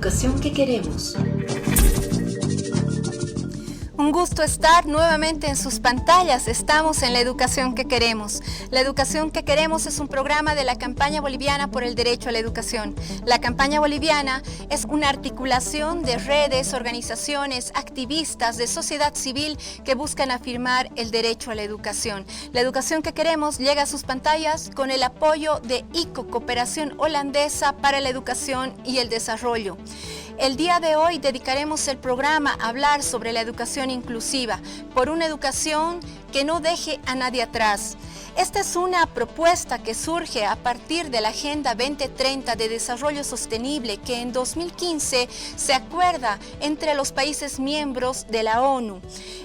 educación que queremos. Un gusto estar nuevamente en sus pantallas. Estamos en La Educación que Queremos. La Educación que Queremos es un programa de la Campaña Boliviana por el Derecho a la Educación. La Campaña Boliviana es una articulación de redes, organizaciones, activistas de sociedad civil que buscan afirmar el derecho a la educación. La Educación que Queremos llega a sus pantallas con el apoyo de ICO, Cooperación Holandesa para la Educación y el Desarrollo. El día de hoy dedicaremos el programa a hablar sobre la educación inclusiva, por una educación que no deje a nadie atrás. Esta es una propuesta que surge a partir de la Agenda 2030 de Desarrollo Sostenible que en 2015 se acuerda entre los países miembros de la ONU.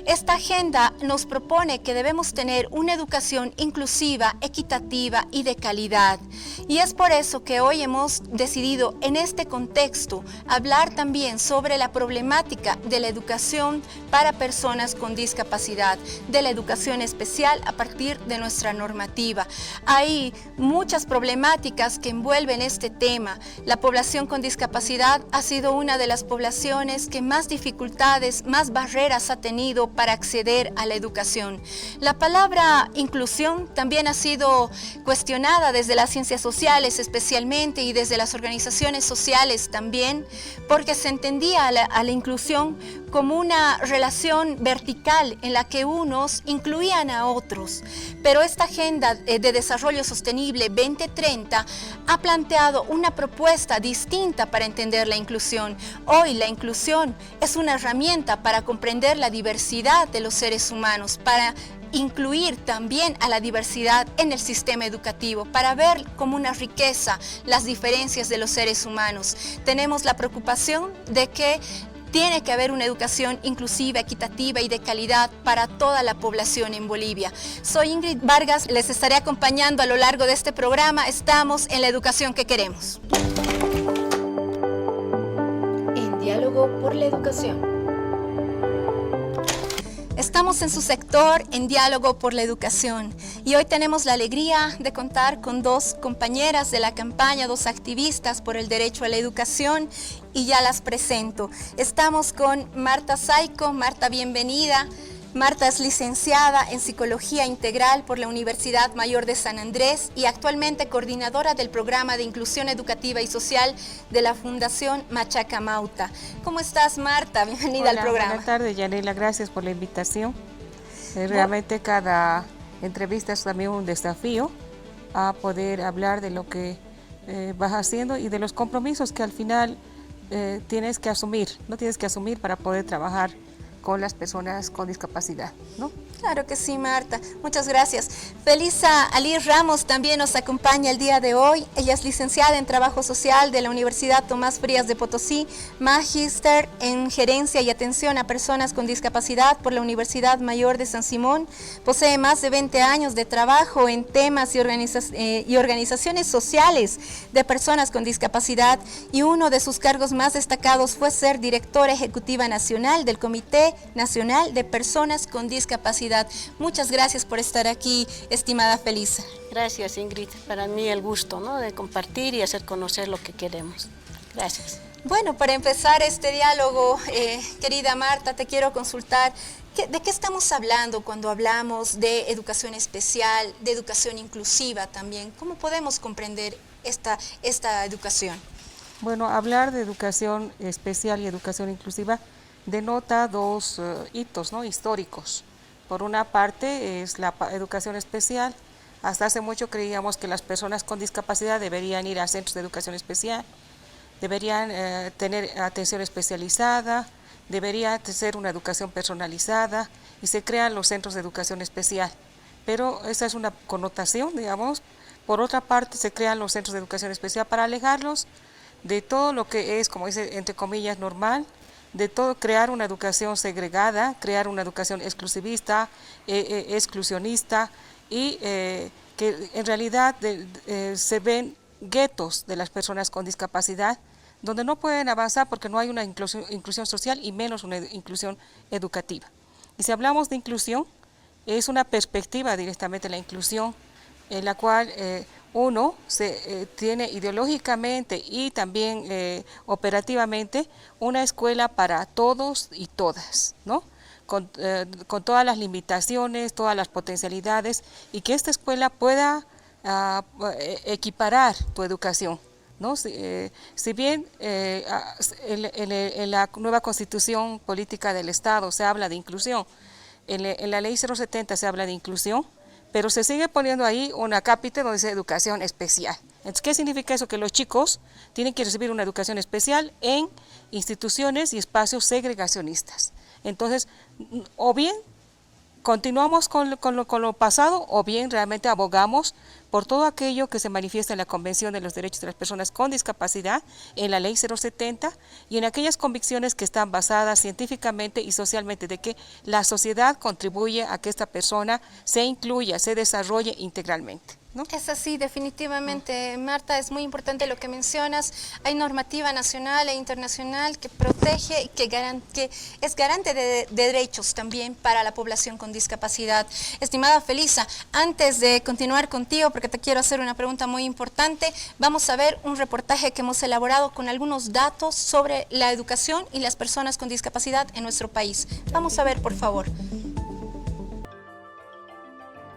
Esta agenda nos propone que debemos tener una educación inclusiva, equitativa y de calidad. Y es por eso que hoy hemos decidido en este contexto hablar también sobre la problemática de la educación para personas con discapacidad, de la educación especial a partir de nuestra normativa. Hay muchas problemáticas que envuelven este tema. La población con discapacidad ha sido una de las poblaciones que más dificultades, más barreras ha tenido para acceder a la educación. La palabra inclusión también ha sido cuestionada desde las ciencias sociales especialmente y desde las organizaciones sociales también, porque se entendía a la inclusión como una relación vertical en la que unos incluían a otros. Pero esta Agenda de Desarrollo Sostenible 2030 ha planteado una propuesta distinta para entender la inclusión. Hoy la inclusión es una herramienta para comprender la diversidad de los seres humanos, para incluir también a la diversidad en el sistema educativo, para ver como una riqueza las diferencias de los seres humanos. Tenemos la preocupación de que tiene que haber una educación inclusiva, equitativa y de calidad para toda la población en Bolivia. Soy Ingrid Vargas, les estaré acompañando a lo largo de este programa. Estamos en La Educación que Queremos. En diálogo por la educación. Estamos en su sector, en Diálogo por la Educación, y hoy tenemos la alegría de contar con dos compañeras de la campaña, dos activistas por el derecho a la educación, y ya las presento. Estamos con Marta Saico. Marta, bienvenida. Marta es licenciada en Psicología Integral por la Universidad Mayor de San Andrés y actualmente coordinadora del Programa de Inclusión Educativa y Social de la Fundación Machaca Mauta. ¿Cómo estás, Marta? Bienvenida al programa. Buenas tardes, Yanela. Gracias por la invitación. Realmente cada entrevista es también un desafío a poder hablar de lo que vas haciendo y de los compromisos que al final tienes que asumir, no tienes que asumir para poder trabajar con las personas con discapacidad, ¿no? Claro que sí, Marta. Muchas gracias. Felisa Ali Ramos también nos acompaña el día de hoy. Ella es licenciada en Trabajo Social de la Universidad Tomás Frías de Potosí, magíster en Gerencia y Atención a Personas con Discapacidad por la Universidad Mayor de San Simón. Posee más de 20 años de trabajo en temas y organizaciones sociales de personas con discapacidad, y uno de sus cargos más destacados fue ser directora ejecutiva nacional del Comité Nacional de Personas con Discapacidad. Muchas gracias por estar aquí, estimada Felisa. Gracias, Ingrid. Para mí el gusto, ¿no?, de compartir y hacer conocer lo que queremos. Gracias. Bueno, para empezar este diálogo, querida Marta, te quiero consultar, ¿de qué estamos hablando cuando hablamos de educación especial, de educación inclusiva también? ¿Cómo podemos comprender esta educación? Bueno, hablar de educación especial y educación inclusiva denota dos hitos, ¿no?, históricos. Por una parte es la educación especial. Hasta hace mucho creíamos que las personas con discapacidad deberían ir a centros de educación especial, deberían tener atención especializada, debería ser una educación personalizada, y se crean los centros de educación especial. Pero esa es una connotación, digamos. Por otra parte, se crean los centros de educación especial para alejarlos de todo lo que es, como dice, entre comillas, normal, de todo, crear una educación segregada, crear una educación exclusivista, exclusionista, y que en realidad se ven guetos de las personas con discapacidad, donde no pueden avanzar porque no hay una inclusión social y menos una inclusión educativa. Y si hablamos de inclusión, es una perspectiva directamente de la inclusión, en la cual uno tiene ideológicamente y también operativamente una escuela para todos y todas, ¿no? Con todas las limitaciones, todas las potencialidades, y que esta escuela pueda equiparar tu educación, ¿no? Si bien en la nueva Constitución Política del Estado se habla de inclusión, en la Ley 070 se habla de inclusión, pero se sigue poniendo ahí una acápite donde dice educación especial. Entonces, ¿qué significa eso? Que los chicos tienen que recibir una educación especial en instituciones y espacios segregacionistas. Entonces, o bien continuamos con lo pasado, o bien realmente abogamos por todo aquello que se manifiesta en la Convención de los Derechos de las Personas con Discapacidad, en la Ley 070, y en aquellas convicciones que están basadas científicamente y socialmente, de que la sociedad contribuye a que esta persona se incluya, se desarrolle integralmente, ¿no? Es así, definitivamente, Marta, es muy importante lo que mencionas. Hay normativa nacional e internacional que protege y que es garante de derechos también para la población con discapacidad. Estimada Felisa, antes de continuar contigo, porque te quiero hacer una pregunta muy importante, vamos a ver un reportaje que hemos elaborado con algunos datos sobre la educación y las personas con discapacidad en nuestro país. Vamos a ver, por favor.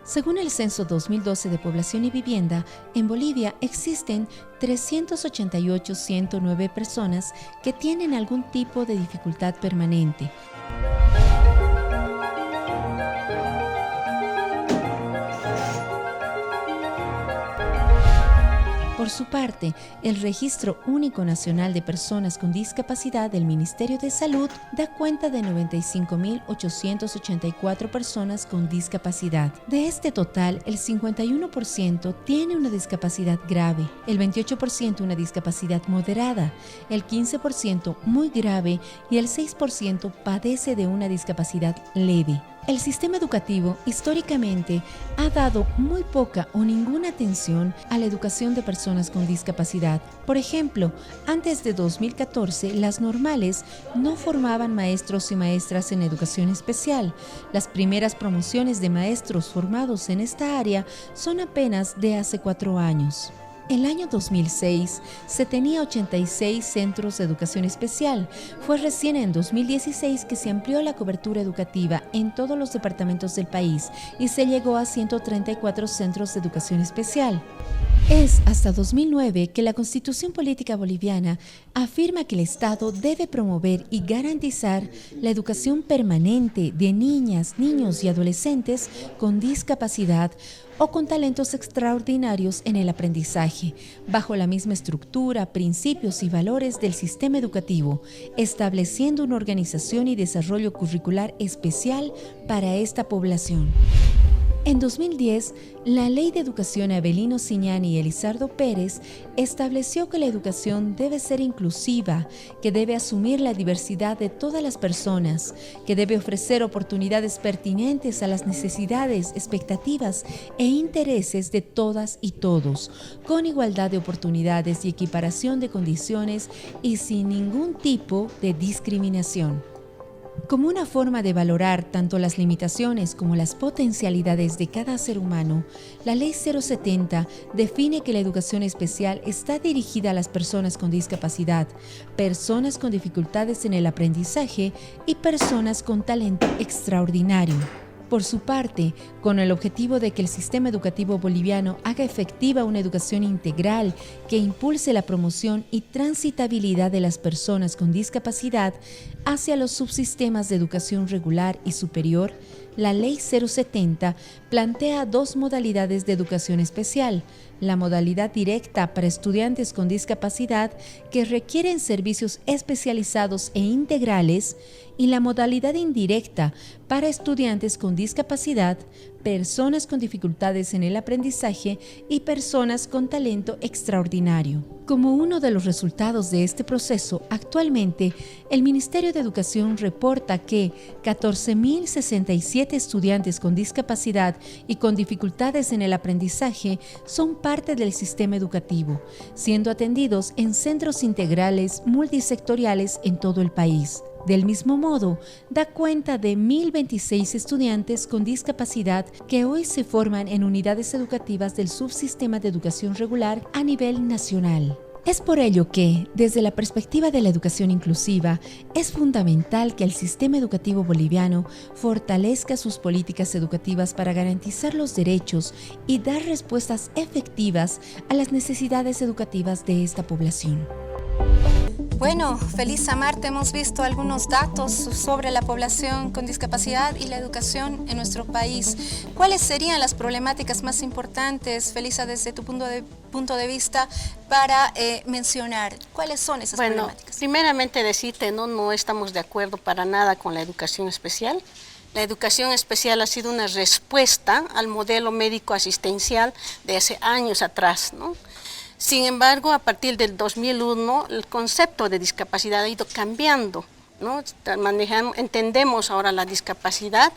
Según el Censo 2012 de Población y Vivienda, en Bolivia existen 388.109 personas que tienen algún tipo de dificultad permanente. Por su parte, el Registro Único Nacional de Personas con Discapacidad del Ministerio de Salud da cuenta de 95.884 personas con discapacidad. De este total, el 51% tiene una discapacidad grave, el 28% una discapacidad moderada, el 15% muy grave y el 6% padece de una discapacidad leve. El sistema educativo históricamente ha dado muy poca o ninguna atención a la educación de personas con discapacidad. Por ejemplo, antes de 2014, las normales no formaban maestros y maestras en educación especial. Las primeras promociones de maestros formados en esta área son apenas de hace 4 años. El año 2006 se tenía 86 centros de educación especial. Fue recién en 2016 que se amplió la cobertura educativa en todos los departamentos del país y se llegó a 134 centros de educación especial. Es hasta 2009 que la Constitución Política Boliviana afirma que el Estado debe promover y garantizar la educación permanente de niñas, niños y adolescentes con discapacidad o con talentos extraordinarios en el aprendizaje, bajo la misma estructura, principios y valores del sistema educativo, estableciendo una organización y desarrollo curricular especial para esta población. En 2010, la Ley de Educación Avelino Ciñani y Elizardo Pérez estableció que la educación debe ser inclusiva, que debe asumir la diversidad de todas las personas, que debe ofrecer oportunidades pertinentes a las necesidades, expectativas e intereses de todas y todos, con igualdad de oportunidades y equiparación de condiciones y sin ningún tipo de discriminación. Como una forma de valorar tanto las limitaciones como las potencialidades de cada ser humano, la Ley 070 define que la educación especial está dirigida a las personas con discapacidad, personas con dificultades en el aprendizaje y personas con talento extraordinario. Por su parte, con el objetivo de que el sistema educativo boliviano haga efectiva una educación integral que impulse la promoción y transitabilidad de las personas con discapacidad hacia los subsistemas de educación regular y superior, la Ley 070 plantea 2 modalidades de educación especial: la modalidad directa para estudiantes con discapacidad que requieren servicios especializados e integrales y la modalidad indirecta para estudiantes con discapacidad, personas con dificultades en el aprendizaje y personas con talento extraordinario. Como uno de los resultados de este proceso, actualmente el Ministerio de Educación reporta que 14.067 estudiantes con discapacidad y con dificultades en el aprendizaje son parte del sistema educativo, siendo atendidos en centros integrales multisectoriales en todo el país. Del mismo modo, da cuenta de 1.026 estudiantes con discapacidad que hoy se forman en unidades educativas del subsistema de educación regular a nivel nacional. Es por ello que, desde la perspectiva de la educación inclusiva, es fundamental que el sistema educativo boliviano fortalezca sus políticas educativas para garantizar los derechos y dar respuestas efectivas a las necesidades educativas de esta población. Bueno, Felisa, Marta, hemos visto algunos datos sobre la población con discapacidad y la educación en nuestro país. ¿Cuáles serían las problemáticas más importantes, Felisa, desde tu punto de vista, para mencionar? ¿Cuáles son esas problemáticas? Primeramente decirte, no estamos de acuerdo para nada con la educación especial. La educación especial ha sido una respuesta al modelo médico asistencial de hace años atrás, ¿no? Sin embargo, a partir del 2001, el concepto de discapacidad ha ido cambiando, ¿no? Entendemos ahora la discapacidad,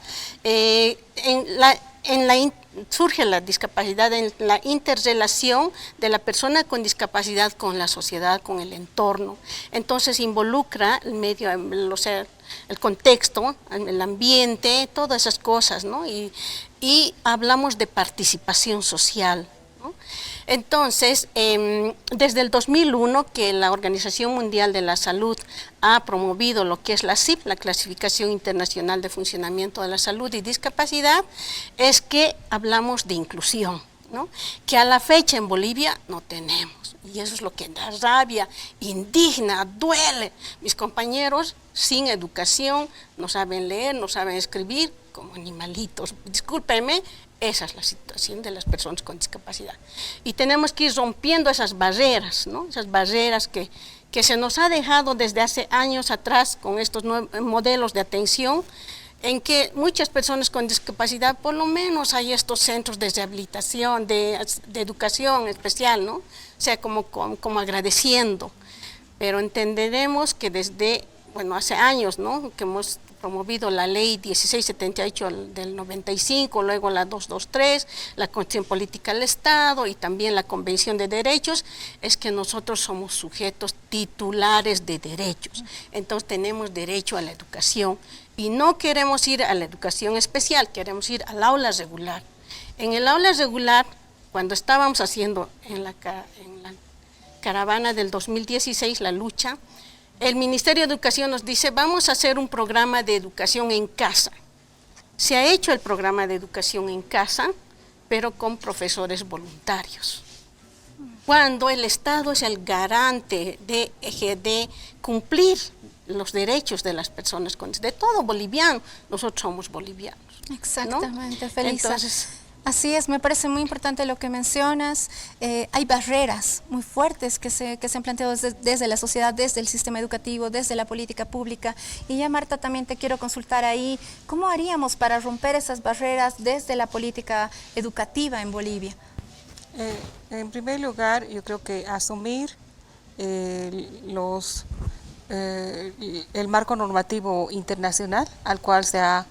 surge la discapacidad en la interrelación de la persona con discapacidad con la sociedad, con el entorno. Entonces involucra el medio, o sea, el contexto, el ambiente, todas esas cosas, ¿no? Y hablamos de participación social, ¿no? Entonces, desde el 2001 que la Organización Mundial de la Salud ha promovido lo que es la CIP, la Clasificación Internacional de Funcionamiento de la Salud y Discapacidad, es que hablamos de inclusión, ¿no? Que a la fecha en Bolivia no tenemos. Y eso es lo que da rabia, indigna, duele. Mis compañeros sin educación, no saben leer, no saben escribir, como animalitos. Discúlpenme, esa es la situación de las personas con discapacidad. Y tenemos que ir rompiendo esas barreras, ¿no? Esas barreras que se nos ha dejado desde hace años atrás con estos modelos de atención, en que muchas personas con discapacidad, por lo menos hay estos centros de rehabilitación, de educación especial, ¿no? O sea, como agradeciendo. Pero entenderemos que desde, hace años, ¿no? Que hemos promovido la ley 1678 del 95, luego la 223, la Constitución Política del Estado y también la Convención de Derechos, es que nosotros somos sujetos titulares de derechos. Entonces tenemos derecho a la educación y no queremos ir a la educación especial, queremos ir al aula regular. En el aula regular, cuando estábamos haciendo en la caravana del 2016 la lucha, el Ministerio de Educación nos dice, vamos a hacer un programa de educación en casa. Se ha hecho el programa de educación en casa, pero con profesores voluntarios. Cuando el Estado es el garante de cumplir los derechos de las personas, de todo boliviano, nosotros somos bolivianos, ¿no? Exactamente, Felisa. Entonces, así es, me parece muy importante lo que mencionas. Hay barreras muy fuertes que se han planteado desde la sociedad, desde el sistema educativo, desde la política pública. Y ya, Marta, también te quiero consultar ahí, ¿cómo haríamos para romper esas barreras desde la política educativa en Bolivia? En primer lugar, yo creo que asumir el marco normativo internacional al cual se ha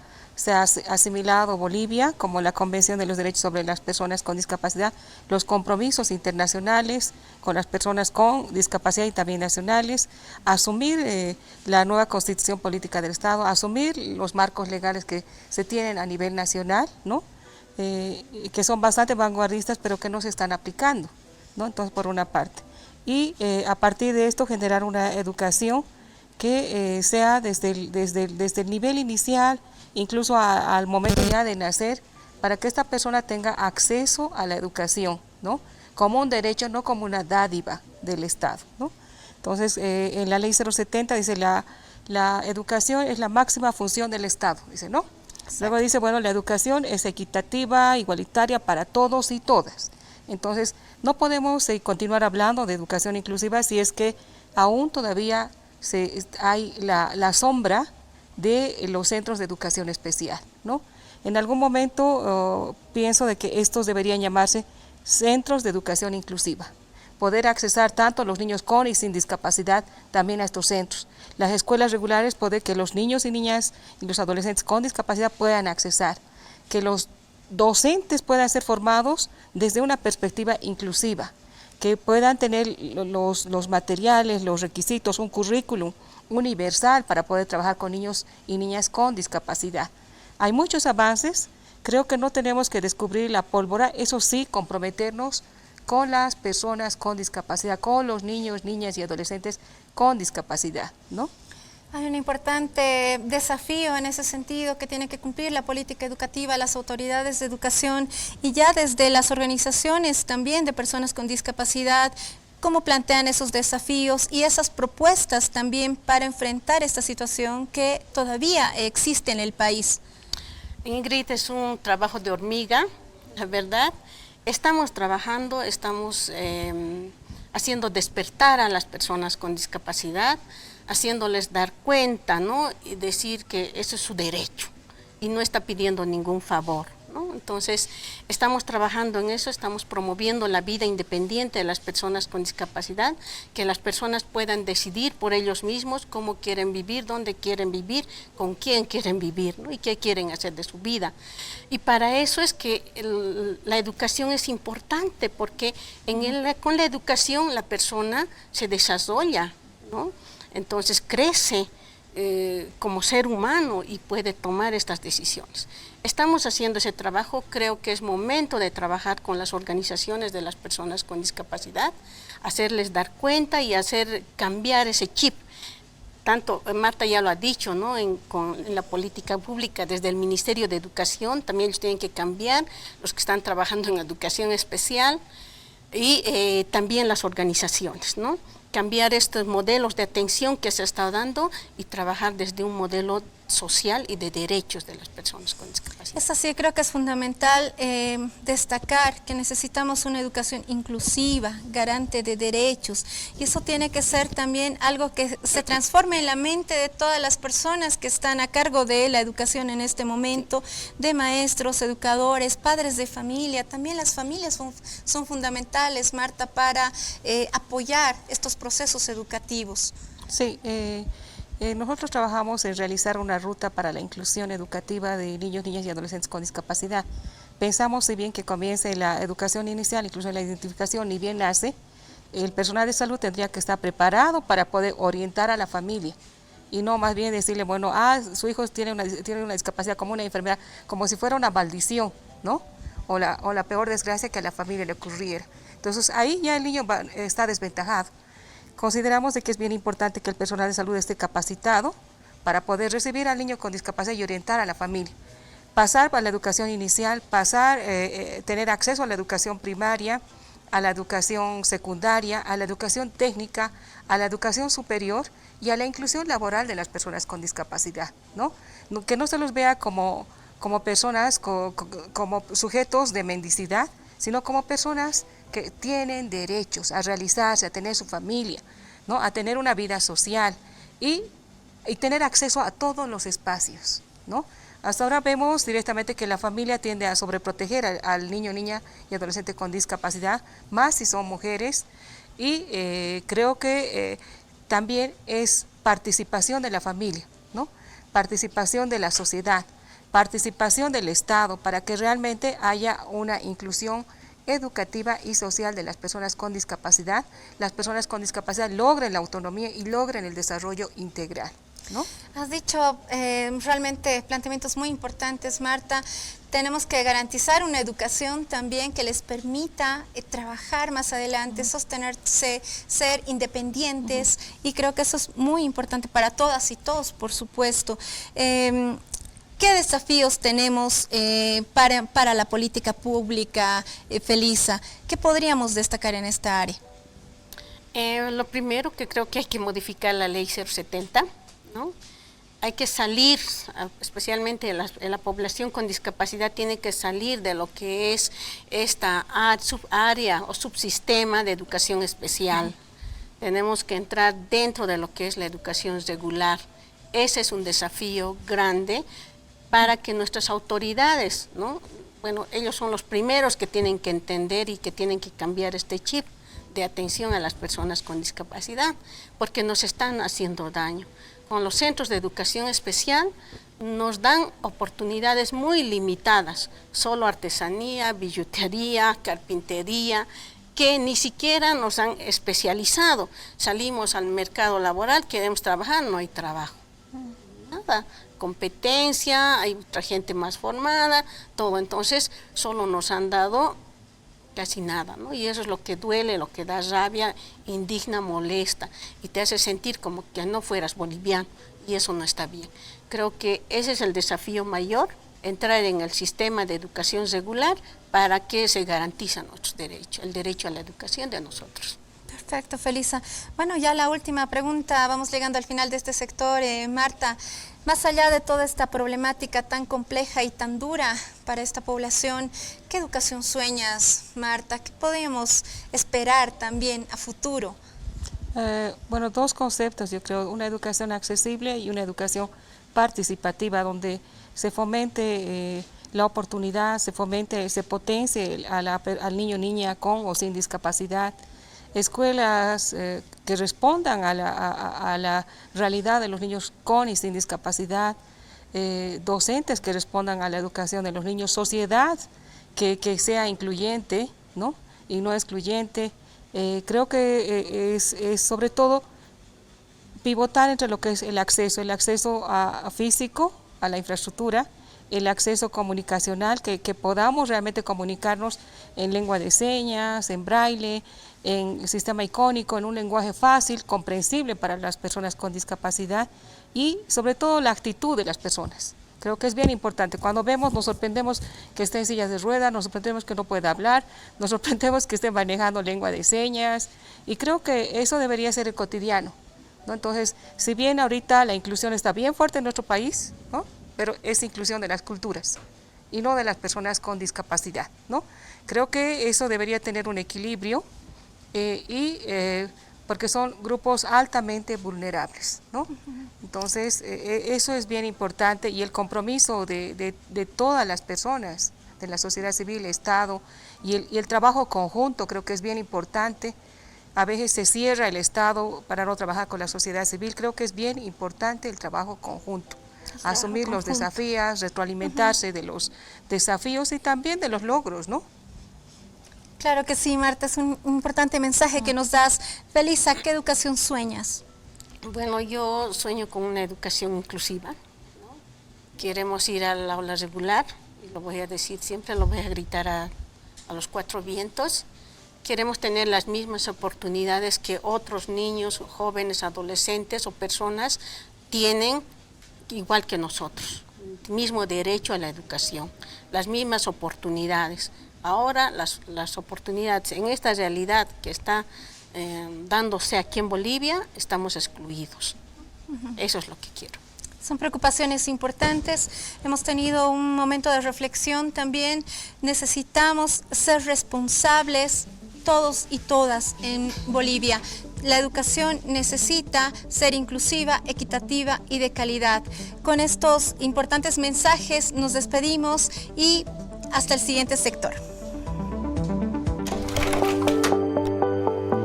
asimilado Bolivia, como la Convención de los Derechos sobre las Personas con Discapacidad, los compromisos internacionales con las personas con discapacidad y también nacionales, asumir la nueva Constitución Política del Estado, asumir los marcos legales que se tienen a nivel nacional, ¿no? Que son bastante vanguardistas, pero que no se están aplicando, ¿no? Entonces, por una parte. Y a partir de esto generar una educación que sea desde el nivel inicial, incluso al momento ya de nacer, para que esta persona tenga acceso a la educación, ¿no? Como un derecho, no como una dádiva del Estado, ¿no? Entonces, en la ley 070 dice la educación es la máxima función del Estado, dice, ¿no? Exacto. Luego dice, la educación es equitativa, igualitaria para todos y todas. Entonces, no podemos continuar hablando de educación inclusiva si es que aún todavía hay la sombra de los centros de educación especial, ¿no? En algún momento pienso de que estos deberían llamarse centros de educación inclusiva, poder accesar tanto los niños con y sin discapacidad también a estos centros. Las escuelas regulares, poder que los niños y niñas y los adolescentes con discapacidad puedan accesar, que los docentes puedan ser formados desde una perspectiva inclusiva, que puedan tener los materiales, los requisitos, un currículum universal para poder trabajar con niños y niñas con discapacidad. Hay muchos avances, creo que no tenemos que descubrir la pólvora, eso sí, comprometernos con las personas con discapacidad, con los niños, niñas y adolescentes con discapacidad, ¿no? Hay un importante desafío en ese sentido que tiene que cumplir la política educativa, las autoridades de educación y ya desde las organizaciones también de personas con discapacidad. ¿Cómo plantean esos desafíos y esas propuestas también para enfrentar esta situación que todavía existe en el país? Ingrid, es un trabajo de hormiga, la verdad. Estamos trabajando, estamos haciendo despertar a las personas con discapacidad, haciéndoles dar cuenta, ¿no? Y decir que eso es su derecho y no está pidiendo ningún favor, ¿no? Entonces, estamos trabajando en eso, estamos promoviendo la vida independiente de las personas con discapacidad, que las personas puedan decidir por ellos mismos cómo quieren vivir, dónde quieren vivir, con quién quieren vivir, ¿no? Y qué quieren hacer de su vida. Y para eso es que la educación es importante, porque con la educación la persona se desarrolla, ¿no? Entonces crece como ser humano y puede tomar estas decisiones. Estamos haciendo ese trabajo, creo que es momento de trabajar con las organizaciones de las personas con discapacidad, hacerles dar cuenta y hacer cambiar ese chip. Tanto, Marta ya lo ha dicho, ¿no? En la política pública, desde el Ministerio de Educación, también ellos tienen que cambiar, los que están trabajando en educación especial y también las organizaciones, ¿no? Cambiar estos modelos de atención que se está dando y trabajar desde un modelo social y de derechos de las personas con discapacidad. Es así, creo que es fundamental destacar que necesitamos una educación inclusiva, garante de derechos, y eso tiene que ser también algo que se transforme en la mente de todas las personas que están a cargo de la educación en este momento, de maestros, educadores, padres de familia. También las familias son fundamentales, Marta, para apoyar estos procesos educativos. Sí, nosotros trabajamos en realizar una ruta para la inclusión educativa de niños, niñas y adolescentes con discapacidad. Pensamos, si bien que comience la educación inicial, incluso en la identificación, ni bien nace, el personal de salud tendría que estar preparado para poder orientar a la familia y no más bien decirle, bueno, su hijo tiene una discapacidad como una enfermedad, como si fuera una maldición, ¿no? O la peor desgracia que a la familia le ocurriera. Entonces ahí ya el niño está desventajado. Consideramos de que es bien importante que el personal de salud esté capacitado para poder recibir al niño con discapacidad y orientar a la familia. Pasar para la educación inicial, tener acceso a la educación primaria, a la educación secundaria, a la educación técnica, a la educación superior y a la inclusión laboral de las personas con discapacidad, ¿no? Que no se los vea como personas, como sujetos de mendicidad, sino como personas que tienen derechos a realizarse, a tener su familia, ¿no? A tener una vida social y tener acceso a todos los espacios, ¿no? Hasta ahora vemos directamente que la familia tiende a sobreproteger al niño, niña y adolescente con discapacidad, más si son mujeres, y creo que también es participación de la familia, ¿no? Participación de la sociedad, participación del Estado, para que realmente haya una inclusión educativa y social de las personas con discapacidad. Las personas con discapacidad logren la autonomía y logren el desarrollo integral, ¿no? Has dicho realmente planteamientos muy importantes, Marta. Tenemos que garantizar una educación también que les permita trabajar más adelante, sostenerse, ser independientes, y creo que eso es muy importante para todas y todos, por supuesto. ¿Qué desafíos tenemos para la política pública, Felisa? ¿Qué podríamos destacar en esta área? Lo primero, que creo que hay que modificar la ley 070, ¿no? Hay que salir, especialmente la población con discapacidad tiene que salir de lo que es esta subárea o subsistema de educación especial. Tenemos que entrar dentro de lo que es la educación regular. Ese es un desafío grande para que nuestras autoridades, ¿no? Bueno, ellos son los primeros que tienen que entender y que tienen que cambiar este chip de atención a las personas con discapacidad, porque nos están haciendo daño. Con los centros de educación especial nos dan oportunidades muy limitadas, solo artesanía, billutería, carpintería, que ni siquiera nos han especializado. Salimos al mercado laboral, queremos trabajar, no hay trabajo. Nada, competencia, hay otra gente más formada, todo. Entonces, solo nos han dado casi nada, ¿no? Y eso es lo que duele, lo que da rabia, indigna, molesta, y te hace sentir como que no fueras boliviano, y eso no está bien. Creo que ese es el desafío mayor, entrar en el sistema de educación regular para que se garanticen nuestros derechos, el derecho a la educación de nosotros. Perfecto, Felisa. Bueno, ya la última pregunta, vamos llegando al final de este sector. Marta, más allá de toda esta problemática tan compleja y tan dura para esta población, ¿qué educación sueñas, Marta? ¿Qué podemos esperar también a futuro? Bueno, dos conceptos, yo creo, una educación accesible y una educación participativa, donde se fomente la oportunidad, se fomente, se potencie al niño o niña con o sin discapacidad, escuelas que respondan a la realidad de los niños con y sin discapacidad, docentes que respondan a la educación de los niños, sociedad que sea incluyente, ¿no? Y no excluyente. Creo que es sobre todo pivotar entre lo que es el acceso a físico, a la infraestructura, el acceso comunicacional, que podamos realmente comunicarnos en lengua de señas, en braille, en sistema icónico, en un lenguaje fácil, comprensible para las personas con discapacidad, y sobre todo la actitud de las personas. Creo que es bien importante. Cuando vemos, nos sorprendemos que esté en sillas de ruedas, nos sorprendemos que no pueda hablar, nos sorprendemos que esté manejando lengua de señas, y creo que eso debería ser el cotidiano, ¿no? Entonces, si bien ahorita la inclusión está bien fuerte en nuestro país, ¿no? Pero es inclusión de las culturas y no de las personas con discapacidad, ¿no? Creo que eso debería tener un equilibrio porque son grupos altamente vulnerables, ¿no? Entonces, eso es bien importante, y el compromiso de todas las personas, de la sociedad civil, Estado, y el trabajo conjunto creo que es bien importante. A veces se cierra el Estado para no trabajar con la sociedad civil. Creo que es bien importante el trabajo conjunto, asumir los desafíos, retroalimentarse de los desafíos y también de los logros, ¿no? Claro que sí, Marta, es un importante mensaje que nos das. Felisa, ¿qué educación sueñas? Bueno, yo sueño con una educación inclusiva, ¿no? Queremos ir al aula regular, y lo voy a decir siempre, lo voy a gritar a los cuatro vientos. Queremos tener las mismas oportunidades que otros niños, jóvenes, adolescentes o personas tienen, igual que nosotros. El mismo derecho a la educación, las mismas oportunidades. Ahora las oportunidades en esta realidad que está dándose aquí en Bolivia, estamos excluidos. Eso es lo que quiero. Son preocupaciones importantes. Hemos tenido un momento de reflexión también. Necesitamos ser responsables todos y todas en Bolivia. La educación necesita ser inclusiva, equitativa y de calidad. Con estos importantes mensajes nos despedimos y hasta el siguiente sector.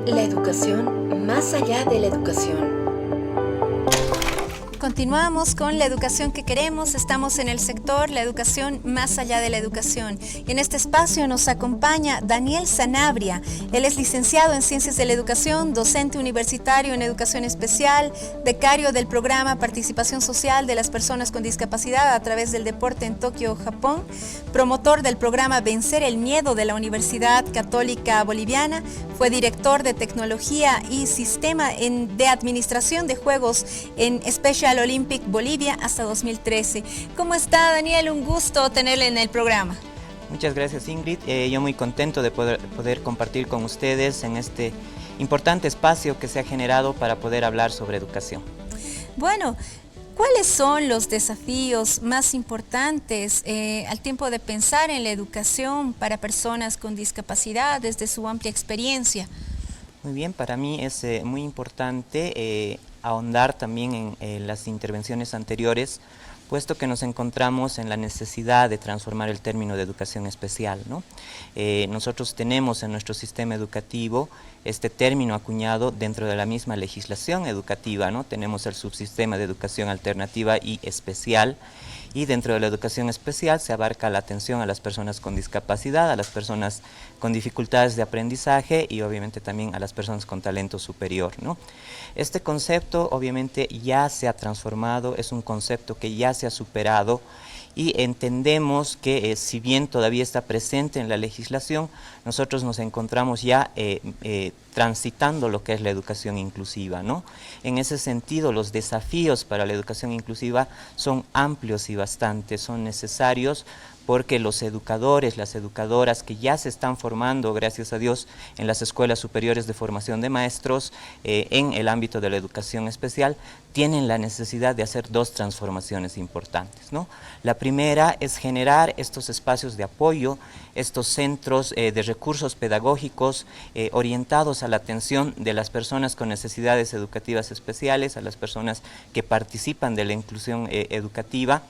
La educación más allá de la educación. Continuamos con la educación que queremos. Estamos en el sector La educación más allá de la educación. Y en este espacio nos acompaña Daniel Sanabria. Él es licenciado en Ciencias de la Educación, docente universitario en Educación Especial, becario del programa Participación Social de las Personas con Discapacidad a través del deporte en Tokio, Japón, promotor del programa Vencer el Miedo de la Universidad Católica Boliviana, fue director de Tecnología y Sistema de Administración de Juegos en Special Olympic Bolivia hasta 2013. ¿Cómo está, Daniel? Un gusto tenerle en el programa. Muchas gracias, Ingrid. Yo muy contento de poder compartir con ustedes en este importante espacio que se ha generado para poder hablar sobre educación. Bueno, ¿cuáles son los desafíos más importantes al tiempo de pensar en la educación para personas con discapacidad desde su amplia experiencia? Muy bien, para mí es muy importante ahondar también en las intervenciones anteriores, puesto que nos encontramos en la necesidad de transformar el término de educación especial, ¿no? Nosotros tenemos en nuestro sistema educativo este término acuñado dentro de la misma legislación educativa, ¿no? Tenemos el subsistema de educación alternativa y especial, Y dentro de la educación especial se abarca la atención a las personas con discapacidad, a las personas con dificultades de aprendizaje y obviamente también a las personas con talento superior, ¿no? Este concepto obviamente ya se ha transformado, es un concepto que ya se ha superado y entendemos que si bien todavía está presente en la legislación, nosotros nos encontramos ya transitando lo que es la educación inclusiva, ¿no? En ese sentido, los desafíos para la educación inclusiva son amplios y bastantes, son necesarios porque los educadores, las educadoras que ya se están formando, gracias a Dios, en las escuelas superiores de formación de maestros, en el ámbito de la educación especial, tienen la necesidad de hacer dos transformaciones importantes, ¿no? La primera es generar estos espacios de apoyo, estos centros de recursos pedagógicos orientados a la atención de las personas con necesidades educativas especiales, a las personas que participan de la inclusión educativa,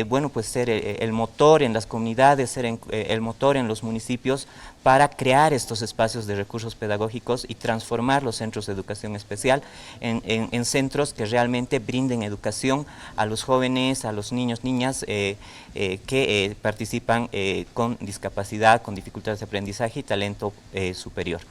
bueno, pues ser el motor en las comunidades, ser el motor en los municipios para crear estos espacios de recursos pedagógicos y transformar los centros de educación especial en centros que realmente brinden educación a los jóvenes, a los niños, niñas que participan con discapacidad, con dificultades de aprendizaje y talento superior.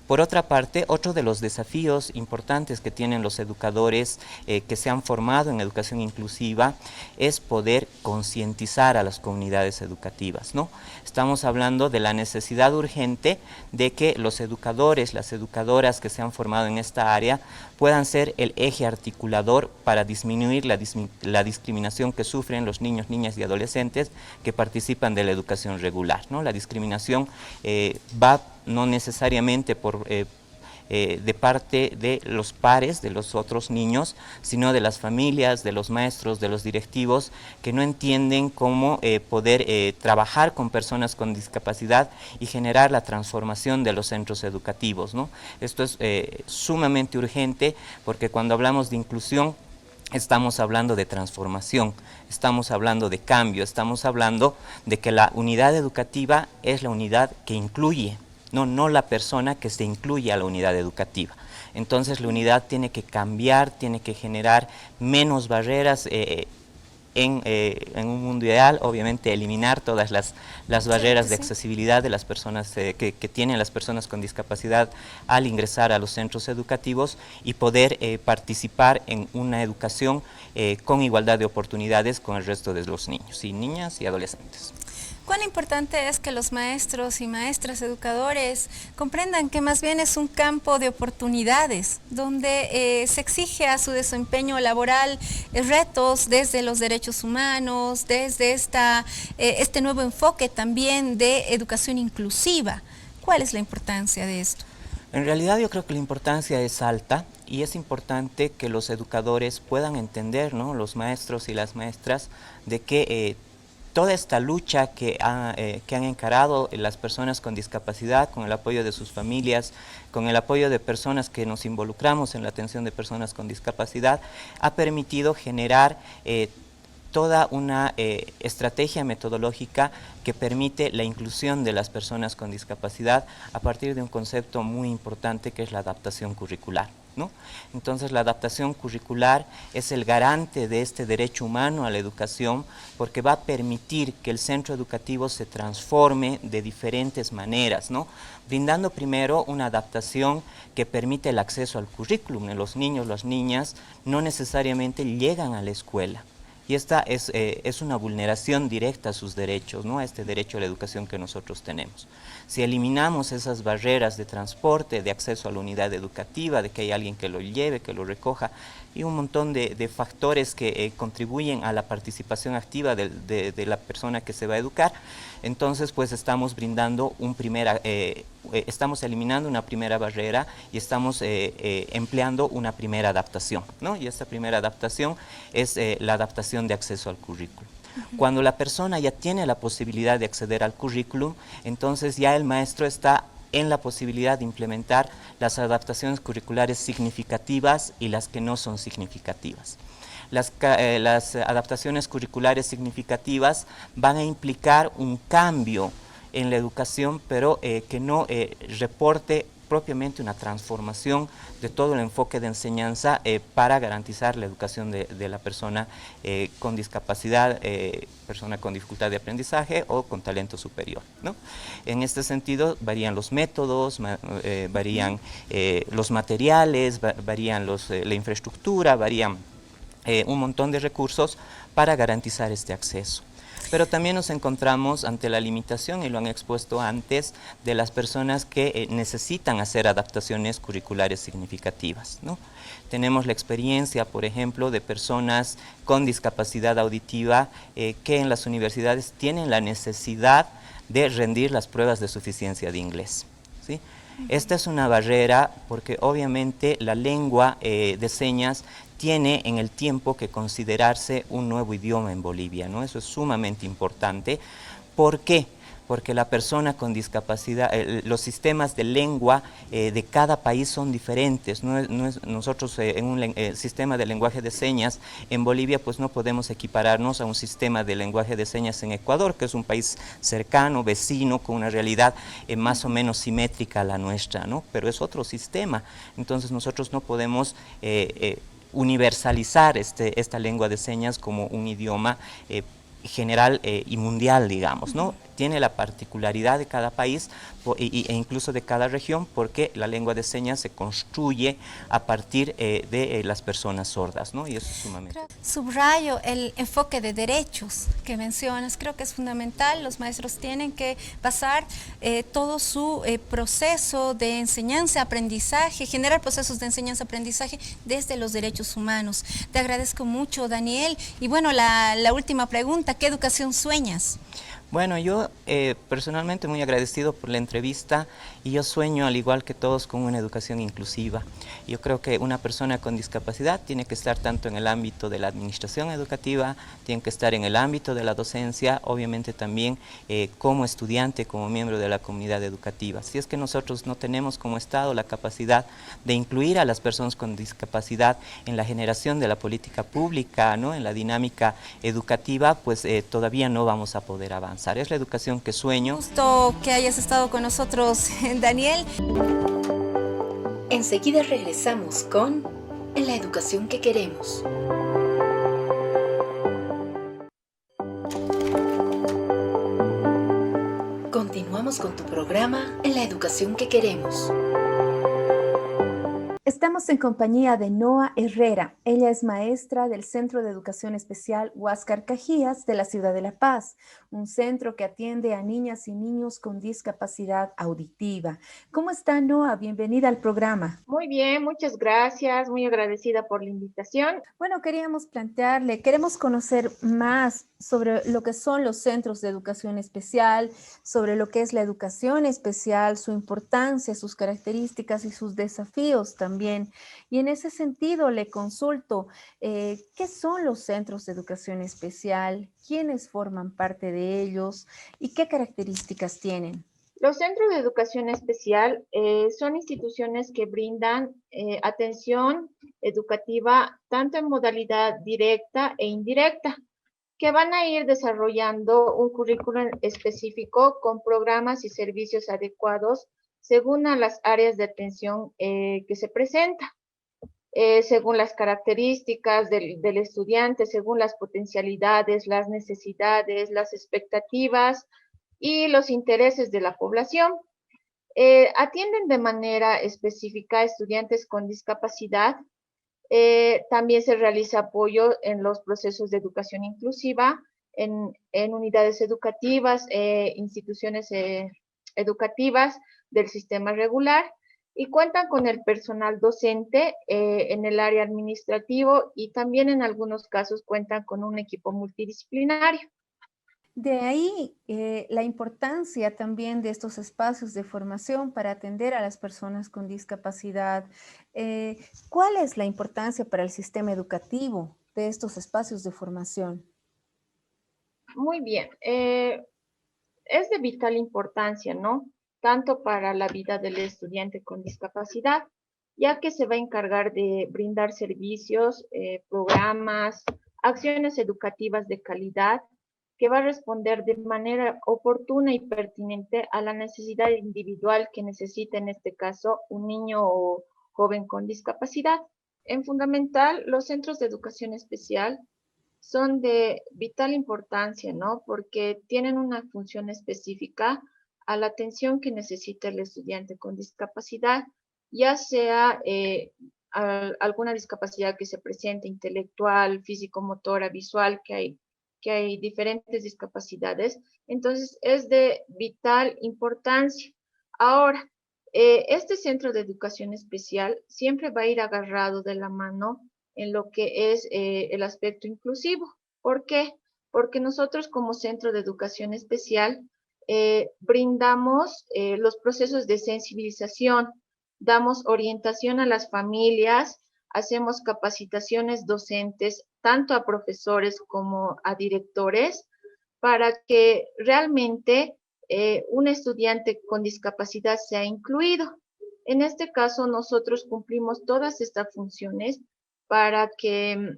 Por otra parte, otro de los desafíos importantes que tienen los educadores que se han formado en educación inclusiva es poder concientizar a las comunidades educativas, ¿no? Estamos hablando de la necesidad urgente de que los educadores, las educadoras que se han formado en esta área puedan ser el eje articulador para disminuir la discriminación que sufren los niños, niñas y adolescentes que participan de la educación regular, ¿no? La discriminación va no necesariamente de parte de los pares, de los otros niños, sino de las familias, de los maestros, de los directivos, que no entienden cómo poder trabajar con personas con discapacidad y generar la transformación de los centros educativos, ¿no? Esto es sumamente urgente porque cuando hablamos de inclusión, estamos hablando de transformación, estamos hablando de cambio, estamos hablando de que la unidad educativa es la unidad que incluye, no la persona que se incluye a la unidad educativa. Entonces la unidad tiene que cambiar, tiene que generar menos barreras en un mundo ideal, obviamente eliminar todas las barreras de accesibilidad de las personas que tienen las personas con discapacidad al ingresar a los centros educativos y poder participar en una educación con igualdad de oportunidades con el resto de los niños y niñas y adolescentes. ¿Cuán importante es que los maestros y maestras educadores comprendan que más bien es un campo de oportunidades donde se exige a su desempeño laboral retos desde los derechos humanos, desde este nuevo enfoque también de educación inclusiva? ¿Cuál es la importancia de esto? En realidad yo creo que la importancia es alta y es importante que los educadores puedan entender, ¿no?, los maestros y las maestras, de que toda esta lucha que han encarado las personas con discapacidad, con el apoyo de sus familias, con el apoyo de personas que nos involucramos en la atención de personas con discapacidad, ha permitido generar toda una estrategia metodológica que permite la inclusión de las personas con discapacidad a partir de un concepto muy importante que es la adaptación curricular, ¿no? Entonces la adaptación curricular es el garante de este derecho humano a la educación porque va a permitir que el centro educativo se transforme de diferentes maneras, ¿no? Brindando primero una adaptación que permite el acceso al currículum. Los niños, las niñas no necesariamente llegan a la escuela. Y esta es una vulneración directa a sus derechos, ¿no?, a este derecho a la educación que nosotros tenemos. Si eliminamos esas barreras de transporte, de acceso a la unidad educativa, de que hay alguien que lo lleve, que lo recoja, y un montón de factores que contribuyen a la participación activa de la persona que se va a educar, entonces pues estamos brindando estamos eliminando una primera barrera y estamos empleando una primera adaptación, ¿no? Y esta primera adaptación es la adaptación de acceso al currículum. Cuando la persona ya tiene la posibilidad de acceder al currículum, entonces ya el maestro está en la posibilidad de implementar las adaptaciones curriculares significativas y las que no son significativas. Las adaptaciones curriculares significativas van a implicar un cambio en la educación, pero que no reporte propiamente una transformación de todo el enfoque de enseñanza para garantizar la educación de la persona con discapacidad, persona con dificultad de aprendizaje o con talento superior, ¿no? En este sentido varían los métodos, varían los materiales, varían la infraestructura, varían un montón de recursos para garantizar este acceso. Pero también nos encontramos ante la limitación, y lo han expuesto antes, de las personas que necesitan hacer adaptaciones curriculares significativas, ¿no? Tenemos la experiencia, por ejemplo, de personas con discapacidad auditiva que en las universidades tienen la necesidad de rendir las pruebas de suficiencia de inglés, ¿sí? Esta es una barrera porque obviamente la lengua de señas tiene en el tiempo que considerarse un nuevo idioma en Bolivia, ¿no? Eso es sumamente importante. ¿Por qué? Porque la persona con discapacidad, los sistemas de lengua de cada país son diferentes. Nosotros en un sistema de lenguaje de señas en Bolivia pues no podemos equipararnos a un sistema de lenguaje de señas en Ecuador, que es un país cercano, vecino, con una realidad más o menos simétrica a la nuestra, ¿no? Pero es otro sistema. Entonces nosotros no podemos universalizar esta lengua de señas como un idioma general y mundial, digamos, ¿no? Tiene la particularidad de cada país e incluso de cada región, porque la lengua de señas se construye a partir de las personas sordas, ¿no? Y eso es sumamente... Subrayo el enfoque de derechos que mencionas, creo que es fundamental. Los maestros tienen que pasar todo su proceso de enseñanza-aprendizaje, generar procesos de enseñanza-aprendizaje desde los derechos humanos. Te agradezco mucho, Daniel. Y bueno, la última pregunta, ¿qué educación sueñas? Bueno, yo personalmente muy agradecido por la entrevista, y yo sueño, al igual que todos, con una educación inclusiva. Yo creo que una persona con discapacidad tiene que estar tanto en el ámbito de la administración educativa, tiene que estar en el ámbito de la docencia, obviamente también como estudiante, como miembro de la comunidad educativa. Si es que nosotros no tenemos como Estado la capacidad de incluir a las personas con discapacidad en la generación de la política pública, ¿no? En la dinámica educativa, pues todavía no vamos a poder avanzar. Es la educación que sueño. Gusto que hayas estado con nosotros, Daniel. Enseguida regresamos con La educación que queremos. Continuamos con tu programa La educación que queremos. Estamos en compañía de Noa Herrera. Ella es maestra del Centro de Educación Especial Huáscar Cajías de la ciudad de La Paz, un centro que atiende a niñas y niños con discapacidad auditiva. ¿Cómo está, Noa? Bienvenida al programa. Muy bien, muchas gracias. Muy agradecida por la invitación. Bueno, queremos conocer más sobre lo que son los centros de educación especial, sobre lo que es la educación especial, su importancia, sus características y sus desafíos también. Y en ese sentido le consulto, ¿qué son los centros de educación especial? ¿Quiénes forman parte de ellos? ¿Y qué características tienen? Los centros de educación especial son instituciones que brindan atención educativa tanto en modalidad directa e indirecta, que van a ir desarrollando un currículum específico con programas y servicios adecuados según a las áreas de atención que se presenta, según las características del estudiante, según las potencialidades, las necesidades, las expectativas y los intereses de la población. Atienden de manera específica a estudiantes con discapacidad. También se realiza apoyo en los procesos de educación inclusiva, en unidades educativas, instituciones educativas del sistema regular, y cuentan con el personal docente en el área administrativo, y también en algunos casos cuentan con un equipo multidisciplinario. De ahí la importancia también de estos espacios de formación para atender a las personas con discapacidad. ¿Cuál es la importancia para el sistema educativo de estos espacios de formación? Muy bien. Es de vital importancia, ¿no? Tanto para la vida del estudiante con discapacidad, ya que se va a encargar de brindar servicios, programas, acciones educativas de calidad que va a responder de manera oportuna y pertinente a la necesidad individual que necesita en este caso un niño o joven con discapacidad. En fundamental, los centros de educación especial son de vital importancia, ¿no? Porque tienen una función específica a la atención que necesita el estudiante con discapacidad, ya sea alguna discapacidad que se presente, intelectual, físico-motora, visual, que hay diferentes discapacidades. Entonces, es de vital importancia. Ahora, este centro de educación especial siempre va a ir agarrado de la mano en lo que es el aspecto inclusivo. ¿Por qué? Porque nosotros como centro de educación especial brindamos los procesos de sensibilización, damos orientación a las familias, hacemos capacitaciones docentes tanto a profesores como a directores para que realmente un estudiante con discapacidad sea incluido. En este caso, nosotros cumplimos todas estas funciones para que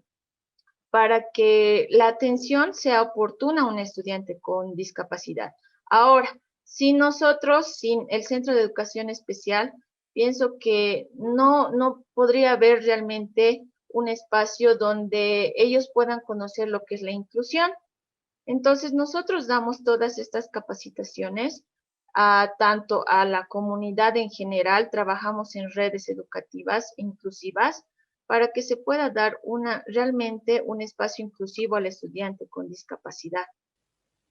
la atención sea oportuna a un estudiante con discapacidad. Ahora, sin el Centro de Educación Especial, pienso que no podría haber realmente un espacio donde ellos puedan conocer lo que es la inclusión. Entonces, nosotros damos todas estas capacitaciones tanto a la comunidad en general, trabajamos en redes educativas inclusivas para que se pueda dar realmente un espacio inclusivo al estudiante con discapacidad.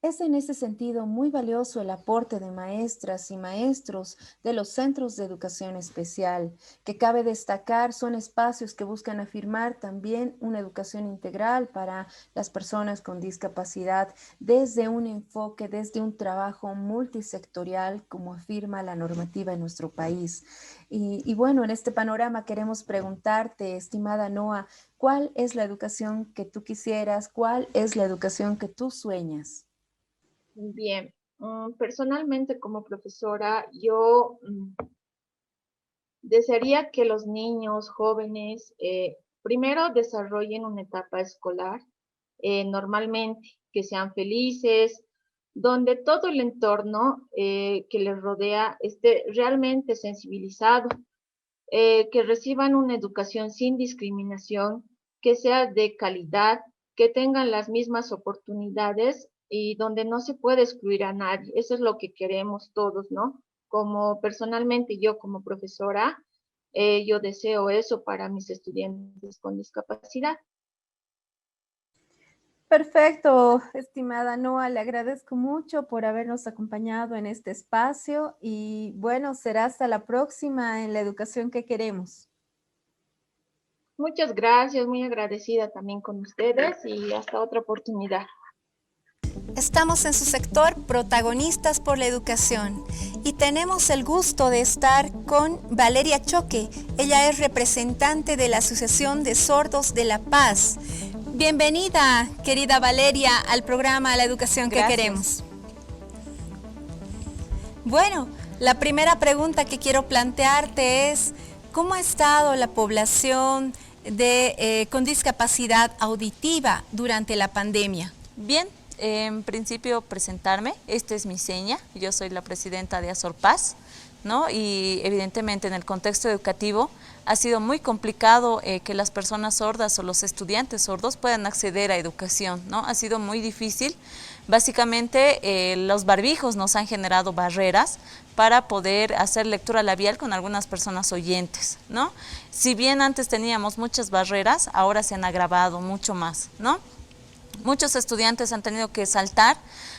Es en ese sentido muy valioso el aporte de maestras y maestros de los centros de educación especial, que cabe destacar son espacios que buscan afirmar también una educación integral para las personas con discapacidad desde un enfoque, desde un trabajo multisectorial, como afirma la normativa en nuestro país. Y bueno, en este panorama queremos preguntarte, estimada Noa, ¿cuál es la educación que tú quisieras? ¿Cuál es la educación que tú sueñas? Bien, personalmente como profesora, yo desearía que los niños, jóvenes, primero desarrollen una etapa escolar, normalmente, que sean felices, donde todo el entorno que les rodea esté realmente sensibilizado, que reciban una educación sin discriminación, que sea de calidad, que tengan las mismas oportunidades y donde no se puede excluir a nadie. Eso es lo que queremos todos, ¿no? Como personalmente yo como profesora, yo deseo eso para mis estudiantes con discapacidad. Perfecto, estimada Noa, le agradezco mucho por habernos acompañado en este espacio y bueno, será hasta la próxima en la educación que queremos. Muchas gracias, muy agradecida también con ustedes y hasta otra oportunidad. Estamos en su sector Protagonistas por la Educación y tenemos el gusto de estar con Valeria Choque. Ella es representante de la Asociación de Sordos de La Paz. Bienvenida, querida Valeria, al programa La Educación que Queremos. Bueno, la primera pregunta que quiero plantearte es, ¿cómo ha estado la población con discapacidad auditiva durante la pandemia? Bien, en principio presentarme, esta es mi seña, yo soy la presidenta de ASORPAS, ¿no? Y evidentemente en el contexto educativo ha sido muy complicado que las personas sordas o los estudiantes sordos puedan acceder a educación, ¿no? Ha sido muy difícil. Básicamente los barbijos nos han generado barreras para poder hacer lectura labial con algunas personas oyentes, ¿no? Si bien antes teníamos muchas barreras, ahora se han agravado mucho más, ¿no? Muchos estudiantes han tenido que saltar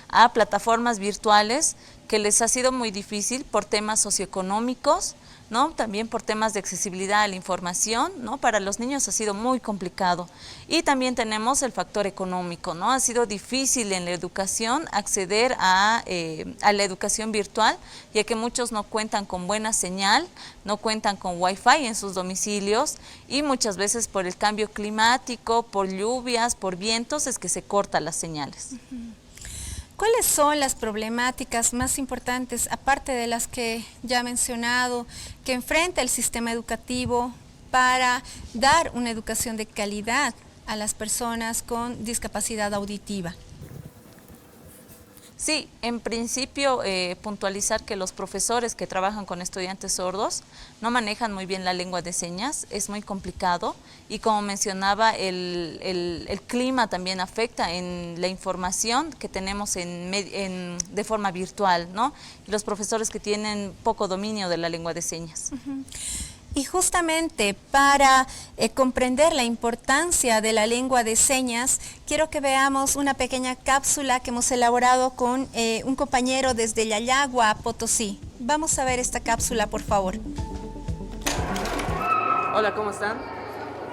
a plataformas virtuales que les ha sido muy difícil por temas socioeconómicos, ¿no? También por temas de accesibilidad a la información, ¿no? Para los niños ha sido muy complicado. Y también tenemos el factor económico, ¿no? Ha sido difícil en la educación acceder a la educación virtual, ya que muchos no cuentan con buena señal, no cuentan con Wi-Fi en sus domicilios y muchas veces por el cambio climático, por lluvias, por vientos, es que se cortan las señales. ¿Cuáles son las problemáticas más importantes, aparte de las que ya he mencionado, que enfrenta el sistema educativo para dar una educación de calidad a las personas con discapacidad auditiva? Sí, en principio puntualizar que los profesores que trabajan con estudiantes sordos no manejan muy bien la lengua de señas, es muy complicado y como mencionaba el clima también afecta en la información que tenemos de forma virtual, ¿no? Y los profesores que tienen poco dominio de la lengua de señas. Y justamente para comprender la importancia de la lengua de señas, quiero que veamos una pequeña cápsula que hemos elaborado con un compañero desde Yayagua, Potosí. Vamos a ver esta cápsula, por favor. Hola, ¿cómo están?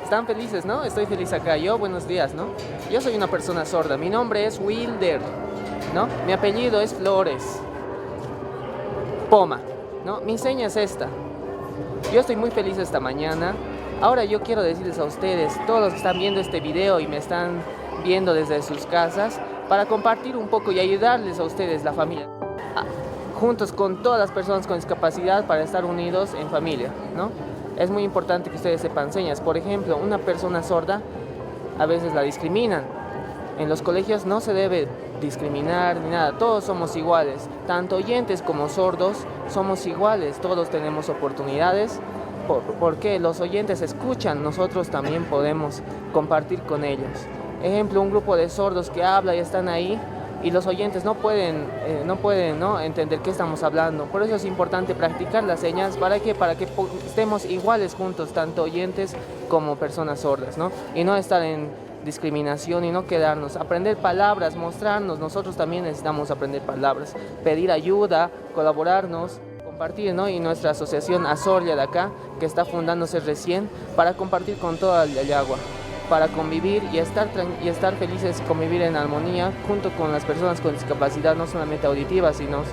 ¿Están felices, no? Estoy feliz acá. Yo, buenos días, ¿no? Yo soy una persona sorda. Mi nombre es Wilder, ¿no? Mi apellido es Flores Poma, ¿no? Mi seña es esta. Yo estoy muy feliz esta mañana. Ahora yo quiero decirles a ustedes, todos los que están viendo este video y me están viendo desde sus casas, para compartir un poco y ayudarles a ustedes, la familia, juntos con todas las personas con discapacidad para estar unidos en familia, ¿no? Es muy importante que ustedes sepan señas. Por ejemplo, una persona sorda a veces la discriminan. En los colegios no se debe discriminar ni nada, todos somos iguales, tanto oyentes como sordos somos iguales, todos tenemos oportunidades, porque los oyentes escuchan, nosotros también podemos compartir con ellos. Ejemplo, un grupo de sordos que habla y están ahí y los oyentes no pueden entender qué estamos hablando. Por eso es importante practicar las señas para que estemos iguales juntos, tanto oyentes como personas sordas, ¿no? Y no estar en discriminación y no quedarnos, aprender palabras, mostrarnos, nosotros también necesitamos aprender palabras, pedir ayuda, colaborarnos, compartir, ¿no? Y nuestra asociación Azorlia de acá, que está fundándose recién, para compartir con toda Yayagua, para convivir y estar felices, convivir en armonía junto con las personas con discapacidad, no solamente auditiva, sino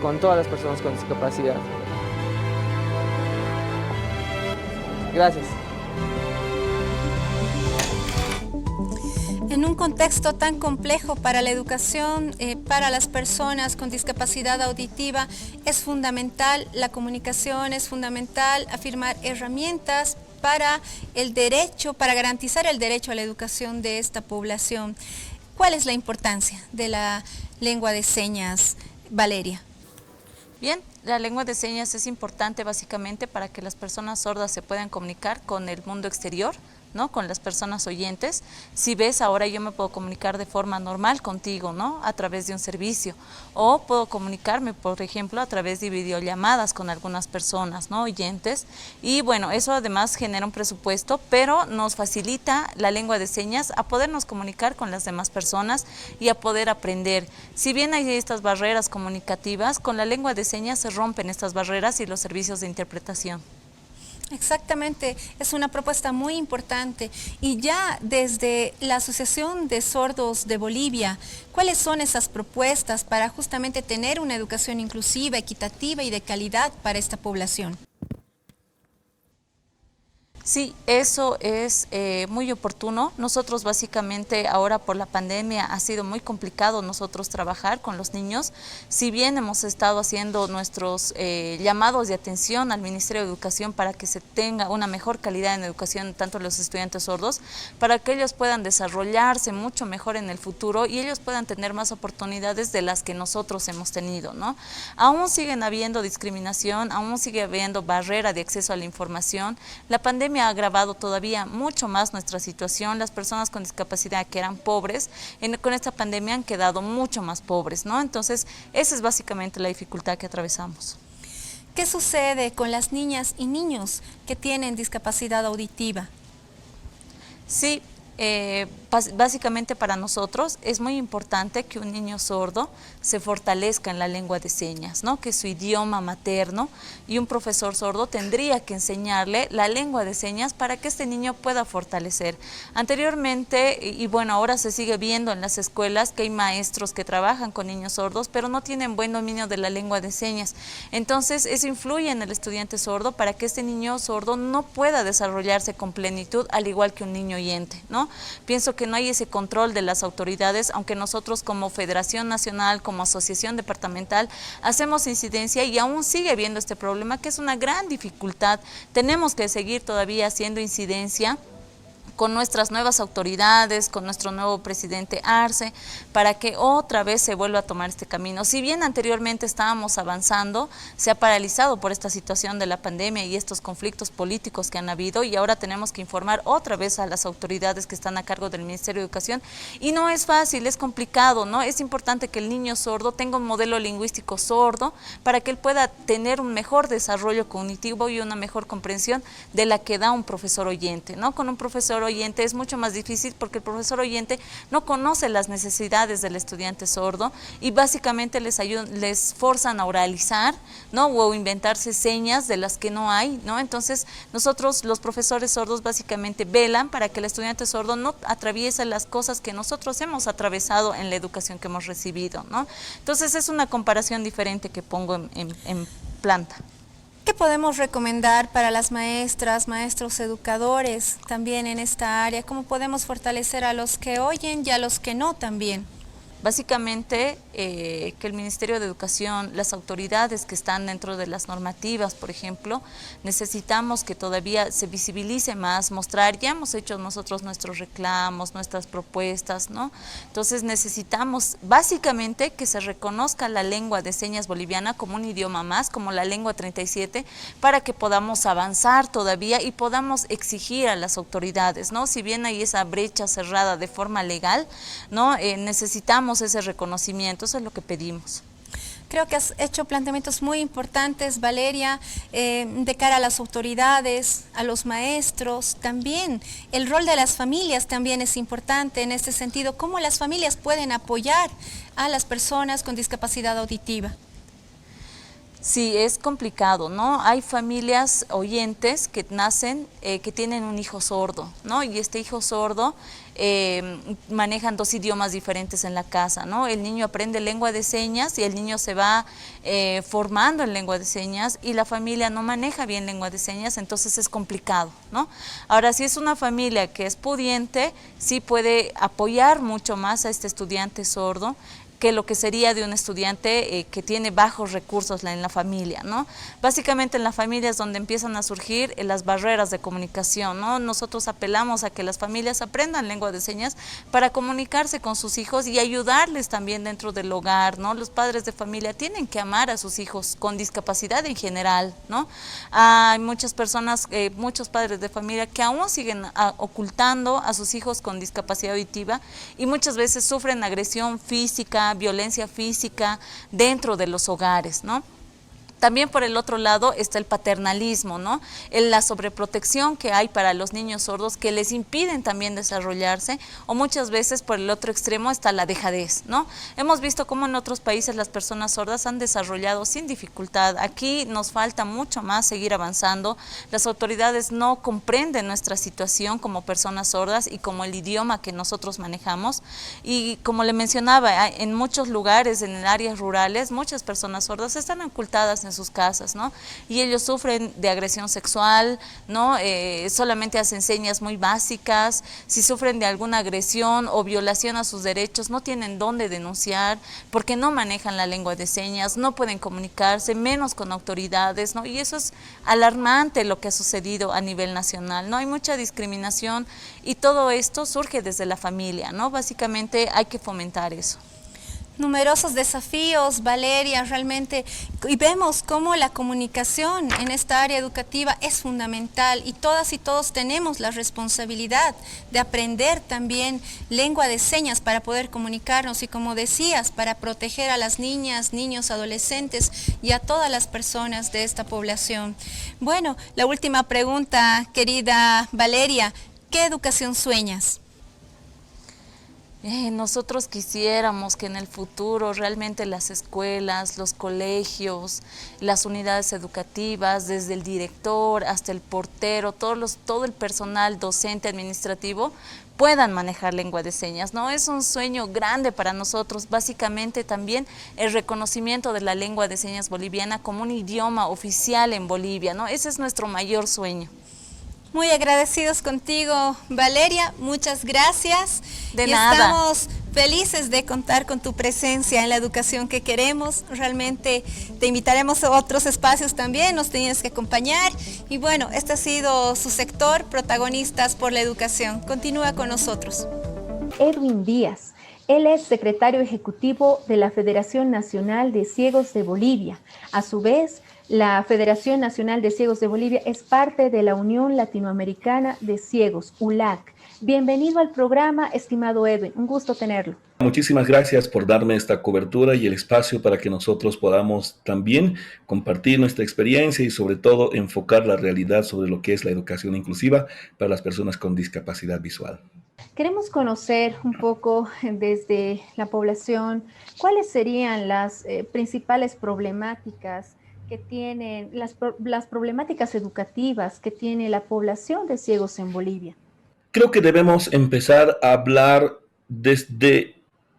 con todas las personas con discapacidad. Gracias. En un contexto tan complejo para la educación, para las personas con discapacidad auditiva, es fundamental la comunicación, es fundamental afirmar herramientas para el derecho, para garantizar el derecho a la educación de esta población. ¿Cuál es la importancia de la lengua de señas, Valeria? Bien, la lengua de señas es importante básicamente para que las personas sordas se puedan comunicar con el mundo exterior, ¿no? Con las personas oyentes. Si ves, ahora yo me puedo comunicar de forma normal contigo, ¿no? A través de un servicio, o puedo comunicarme, por ejemplo, a través de videollamadas con algunas personas, ¿no? Oyentes, y bueno, eso además genera un presupuesto, pero nos facilita la lengua de señas a podernos comunicar con las demás personas y a poder aprender. Si bien hay estas barreras comunicativas, con la lengua de señas se rompen estas barreras y los servicios de interpretación. Exactamente, es una propuesta muy importante. Y ya desde la Asociación de Sordos de Bolivia, ¿cuáles son esas propuestas para justamente tener una educación inclusiva, equitativa y de calidad para esta población? Sí, eso es muy oportuno. Nosotros básicamente ahora por la pandemia ha sido muy complicado nosotros trabajar con los niños. Si bien hemos estado haciendo nuestros llamados de atención al Ministerio de Educación para que se tenga una mejor calidad en educación, tanto los estudiantes sordos, para que ellos puedan desarrollarse mucho mejor en el futuro y ellos puedan tener más oportunidades de las que nosotros hemos tenido, ¿no? Aún siguen habiendo discriminación, aún sigue habiendo barrera de acceso a la información. La pandemia ha agravado todavía mucho más nuestra situación. Las personas con discapacidad que eran pobres, con esta pandemia han quedado mucho más pobres, ¿no? Entonces, esa es básicamente la dificultad que atravesamos. ¿Qué sucede con las niñas y niños que tienen discapacidad auditiva? Sí, básicamente para nosotros es muy importante que un niño sordo se fortalezca en la lengua de señas, ¿no? Que es su idioma materno, y un profesor sordo tendría que enseñarle la lengua de señas para que este niño pueda fortalecer. Anteriormente, y bueno, ahora se sigue viendo en las escuelas que hay maestros que trabajan con niños sordos, pero no tienen buen dominio de la lengua de señas. Entonces, eso influye en el estudiante sordo para que este niño sordo no pueda desarrollarse con plenitud, al igual que un niño oyente, ¿no? Pienso que no hay ese control de las autoridades, aunque nosotros como Federación Nacional, como Asociación Departamental, hacemos incidencia y aún sigue habiendo este problema, que es una gran dificultad. Tenemos que seguir todavía haciendo incidencia con nuestras nuevas autoridades, con nuestro nuevo presidente Arce, para que otra vez se vuelva a tomar este camino. Si bien anteriormente estábamos avanzando, se ha paralizado por esta situación de la pandemia y estos conflictos políticos que han habido, y ahora tenemos que informar otra vez a las autoridades que están a cargo del Ministerio de Educación, y no es fácil, es complicado, ¿no? Es importante que el niño sordo tenga un modelo lingüístico sordo para que él pueda tener un mejor desarrollo cognitivo y una mejor comprensión de la que da un profesor oyente, ¿no? Con un profesor oyente es mucho más difícil porque el profesor oyente no conoce las necesidades del estudiante sordo y básicamente les forzan a oralizar, ¿no? O inventarse señas de las que no hay, ¿no? Entonces nosotros los profesores sordos básicamente velan para que el estudiante sordo no atraviese las cosas que nosotros hemos atravesado en la educación que hemos recibido, ¿no? Entonces es una comparación diferente que pongo en planta. ¿Qué podemos recomendar para las maestras, maestros educadores también en esta área? ¿Cómo podemos fortalecer a los que oyen y a los que no también? Básicamente que el Ministerio de Educación, las autoridades que están dentro de las normativas, por ejemplo, necesitamos que todavía se visibilice más, mostrar, ya hemos hecho nosotros nuestros reclamos, nuestras propuestas, ¿no? Entonces necesitamos básicamente que se reconozca la lengua de señas boliviana como un idioma más, como la lengua 37, para que podamos avanzar todavía y podamos exigir a las autoridades, ¿no? Si bien hay esa brecha cerrada de forma legal, ¿no? Necesitamos ese reconocimiento, eso es lo que pedimos. Creo que has hecho planteamientos muy importantes, Valeria, de cara a las autoridades, a los maestros, también el rol de las familias también es importante en este sentido, cómo las familias pueden apoyar a las personas con discapacidad auditiva. Sí, es complicado, ¿no? Hay familias oyentes que nacen, que tienen un hijo sordo, ¿no? Y este hijo sordo manejan dos idiomas diferentes en la casa, ¿no? El niño aprende lengua de señas y el niño se va formando en lengua de señas y la familia no maneja bien lengua de señas, entonces es complicado, ¿no? Ahora, si es una familia que es pudiente, sí puede apoyar mucho más a este estudiante sordo que lo que sería de un estudiante que tiene bajos recursos en la familia, ¿no? Básicamente en la familia es donde empiezan a surgir las barreras de comunicación, ¿no? Nosotros apelamos a que las familias aprendan lengua de señas para comunicarse con sus hijos y ayudarles también dentro del hogar, ¿no? Los padres de familia tienen que amar a sus hijos con discapacidad en general, ¿no? Hay muchas personas, muchos padres de familia que aún siguen ocultando a sus hijos con discapacidad auditiva y muchas veces sufren agresión física, violencia física dentro de los hogares, ¿no? También por el otro lado está el paternalismo, ¿no? La sobreprotección que hay para los niños sordos que les impiden también desarrollarse, o muchas veces por el otro extremo está la dejadez, ¿no? Hemos visto cómo en otros países las personas sordas han desarrollado sin dificultad. Aquí nos falta mucho más seguir avanzando. Las autoridades no comprenden nuestra situación como personas sordas y como el idioma que nosotros manejamos. Y como le mencionaba, en muchos lugares, en áreas rurales, muchas personas sordas están ocultadas en sus casas, ¿no? Y ellos sufren de agresión sexual, ¿no? Solamente hacen señas muy básicas. Si sufren de alguna agresión o violación a sus derechos, no tienen dónde denunciar porque no manejan la lengua de señas, no pueden comunicarse, menos con autoridades, ¿no? Y eso es alarmante lo que ha sucedido a nivel nacional, ¿no? Hay mucha discriminación y todo esto surge desde la familia, ¿no? Básicamente hay que fomentar eso. Numerosos desafíos, Valeria, realmente, y vemos cómo la comunicación en esta área educativa es fundamental y todas y todos tenemos la responsabilidad de aprender también lengua de señas para poder comunicarnos y, como decías, para proteger a las niñas, niños, adolescentes y a todas las personas de esta población. Bueno, la última pregunta, querida Valeria, ¿qué educación sueñas? Nosotros quisiéramos que en el futuro realmente las escuelas, los colegios, las unidades educativas, desde el director hasta el portero, todo el personal docente administrativo puedan manejar lengua de señas, ¿no? Es un sueño grande para nosotros, básicamente también el reconocimiento de la lengua de señas boliviana como un idioma oficial en Bolivia, ¿no? Ese es nuestro mayor sueño. Muy agradecidos contigo, Valeria, muchas gracias. De nada. Estamos felices de contar con tu presencia en la educación que queremos. Realmente te invitaremos a otros espacios también, nos tienes que acompañar Y bueno, este ha sido su sector, Protagonistas por la Educación. Continúa con nosotros. Edwin Díaz. Él es secretario ejecutivo de la Federación Nacional de Ciegos de Bolivia. A su vez, la Federación Nacional de Ciegos de Bolivia es parte de la Unión Latinoamericana de Ciegos, ULAC. Bienvenido al programa, estimado Edwin. Un gusto tenerlo. Muchísimas gracias por darme esta cobertura y el espacio para que nosotros podamos también compartir nuestra experiencia y sobre todo enfocar la realidad sobre lo que es la educación inclusiva para las personas con discapacidad visual. Queremos conocer un poco desde la población cuáles serían las principales problemáticas que tienen, las problemáticas educativas que tiene la población de ciegos en Bolivia. Creo que debemos empezar a hablar desde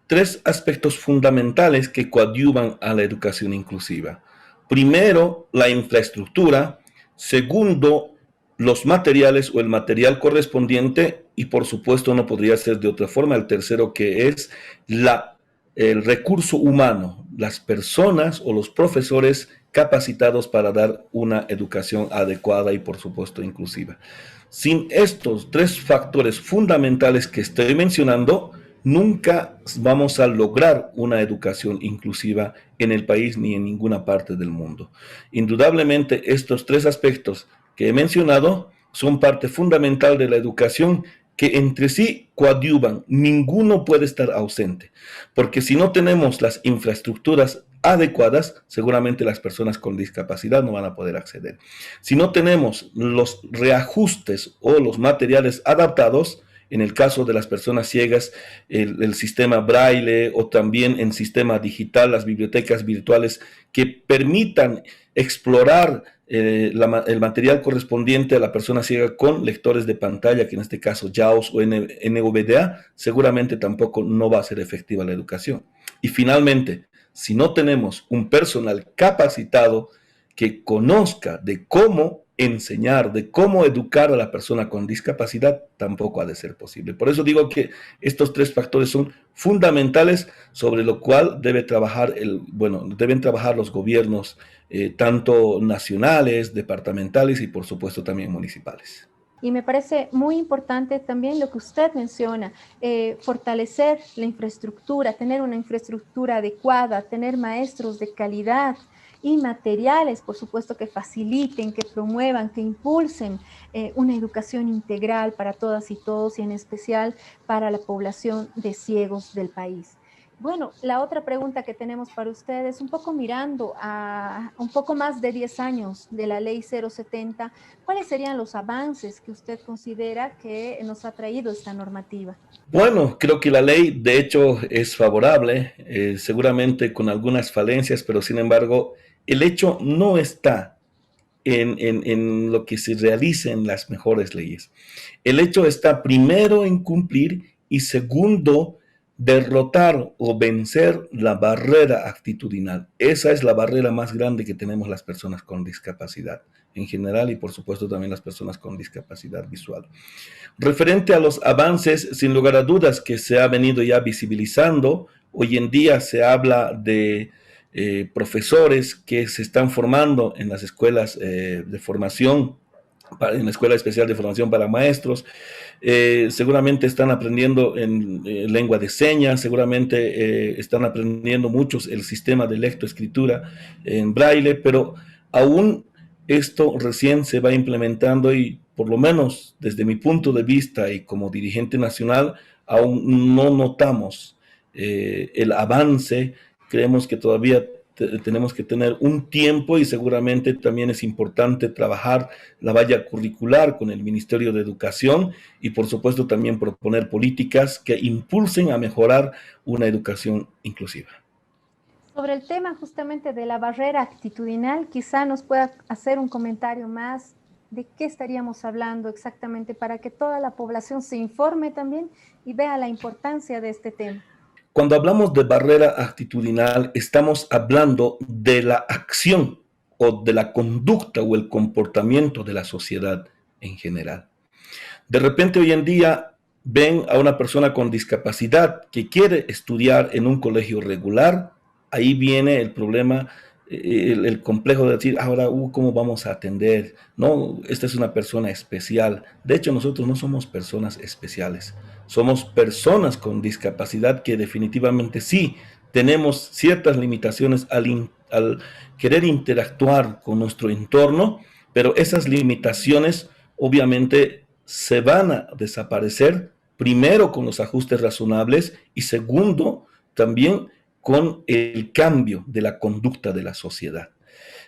tres aspectos fundamentales que coadyuvan a la educación inclusiva. Primero, la infraestructura. Segundo, los materiales o el material correspondiente. Y por supuesto no podría ser de otra forma. El tercero, que es el recurso humano, las personas o los profesores capacitados para dar una educación adecuada y por supuesto inclusiva. Sin estos tres factores fundamentales que estoy mencionando, nunca vamos a lograr una educación inclusiva en el país ni en ninguna parte del mundo. Indudablemente, estos tres aspectos que he mencionado son parte fundamental de la educación que entre sí coadyuvan. Ninguno puede estar ausente, porque si no tenemos las infraestructuras adecuadas, seguramente las personas con discapacidad no van a poder acceder. Si no tenemos los reajustes o los materiales adaptados, en el caso de las personas ciegas, el sistema braille o también en sistema digital, las bibliotecas virtuales que permitan explorar el material correspondiente a la persona ciega con lectores de pantalla, que en este caso JAWS o NVDA, seguramente tampoco no va a ser efectiva la educación. Y finalmente, si no tenemos un personal capacitado que conozca de cómo enseñar, de cómo educar a la persona con discapacidad, tampoco ha de ser posible. Por eso digo que estos tres factores son fundamentales sobre lo cual deben trabajar los gobiernos, tanto nacionales, departamentales y por supuesto también municipales. Y me parece muy importante también lo que usted menciona, fortalecer la infraestructura, tener una infraestructura adecuada, tener maestros de calidad y materiales, por supuesto, que faciliten, que promuevan, que impulsen una educación integral para todas y todos y en especial para la población de ciegos del país. Bueno, la otra pregunta que tenemos para ustedes, un poco mirando a un poco más de 10 años de la Ley 070, ¿cuáles serían los avances que usted considera que nos ha traído esta normativa? Bueno, creo que la ley de hecho es favorable, seguramente con algunas falencias, pero sin embargo el hecho no está en lo que se realice en las mejores leyes. El hecho está primero en cumplir y segundo derrotar o vencer la barrera actitudinal. Esa es la barrera más grande que tenemos las personas con discapacidad en general y por supuesto también las personas con discapacidad visual. Referente a los avances, sin lugar a dudas que se ha venido ya visibilizando, hoy en día se habla de profesores que se están formando en las escuelas de formación, en la Escuela Especial de Formación para Maestros, seguramente están aprendiendo en lengua de señas, seguramente están aprendiendo muchos el sistema de lectoescritura en braille, pero aún esto recién se va implementando y por lo menos desde mi punto de vista y como dirigente nacional aún no notamos el avance. Creemos que todavía tenemos que tener un tiempo y seguramente también es importante trabajar la valla curricular con el Ministerio de Educación y por supuesto también proponer políticas que impulsen a mejorar una educación inclusiva. Sobre el tema justamente de la barrera actitudinal, quizá nos pueda hacer un comentario más de qué estaríamos hablando exactamente para que toda la población se informe también y vea la importancia de este tema. Cuando hablamos de barrera actitudinal, estamos hablando de la acción o de la conducta o el comportamiento de la sociedad en general. De repente hoy en día ven a una persona con discapacidad que quiere estudiar en un colegio regular, ahí viene el problema el complejo de decir, ahora, ¿cómo vamos a atender? No, esta es una persona especial. De hecho, nosotros no somos personas especiales. Somos personas con discapacidad que definitivamente sí tenemos ciertas limitaciones al querer interactuar con nuestro entorno, pero esas limitaciones obviamente se van a desaparecer, primero con los ajustes razonables y segundo, también con el cambio de la conducta de la sociedad.